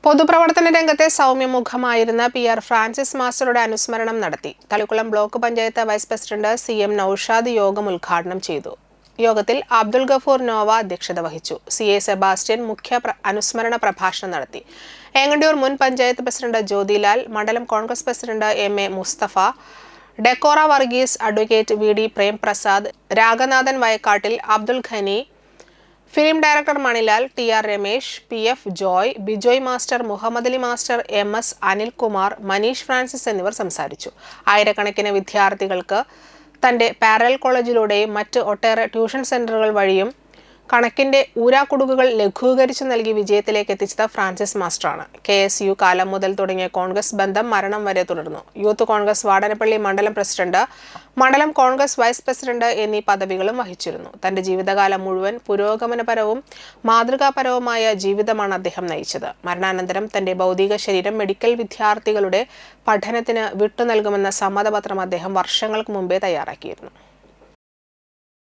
പൊതുപ്രവർത്തന രംഗത്തെ സൗമ്യമുഖമായിരുന്ന PR. Francis മാസ്റ്ററുടെ അനുസ്മരണം നടത്തി. Thalikulam block panchayat vice president C.M. Noushad യോഗം ഉദ്ഘാടനം ചെയ്തു. യോഗത്തിൽ അബ്ദുൽ ഗഫൂർ നോവ അധ്യക്ഷത വഹിച്ചു. C.A. സെബാസ്റ്റ്യൻ മുഖ്യ അനുസ്മരണ പ്രഭാഷണം നടത്തി. ഏങ്ങണ്ടിയൂർ മുൻ പഞ്ചായത്ത് പ്രസിഡന്റ് ജ്യോതിലാൽ, മണ്ഡലം Congress president M.A. Musthafa, Decora Varghese, advocate V.D. Premprasad, Raganathan Vayakkattil, Abdul Khani, film director Manilal, T.R. Ramesh, P.F. Joy, Bijoy master, Muhammad Ali master, M.S. Anilkumar, Maneesh Francis എന്നിവർ സംസാരിച്ചു. ആയിരക്കണക്കിന് വിദ്യാർത്ഥികൾക്ക് തന്റെ പാരലൽ കോളേജിലൂടെയും മറ്റ് ഒട്ടേറെ ട്യൂഷൻ സെന്ററുകൾ വഴിയും കണക്കിന്റെ ഊരാക്കുടുക്കുകൾ ലഘൂകരിച്ചു നൽകി വിജയത്തിലേക്ക് എത്തിച്ചത് ഫ്രാൻസിസ് മാസ്റ്ററാണ്. KSU കാലം മുതൽ തുടങ്ങിയ കോൺഗ്രസ് ബന്ധം മരണം വരെ തുടർന്നു. യൂത്ത് കോൺഗ്രസ് വാടനപ്പള്ളി മണ്ഡലം പ്രസിഡന്റ്, മണ്ഡലം കോൺഗ്രസ് വൈസ് പ്രസിഡന്റ് എന്നീ പദവികളും വഹിച്ചിരുന്നു. തന്റെ ജീവിതകാലം മുഴുവൻ പുരോഗമനപരവും മാതൃകാപരവുമായ ജീവിതമാണ് അദ്ദേഹം നയിച്ചത്. മരണാനന്തരം തന്റെ ഭൗതിക ശരീരം മെഡിക്കൽ വിദ്യാർത്ഥികളുടെ പഠനത്തിന് വിട്ടു നൽകുമെന്ന സമ്മതപത്രം അദ്ദേഹം വർഷങ്ങൾക്ക് മുമ്പേ തയ്യാറാക്കിയിരുന്നു.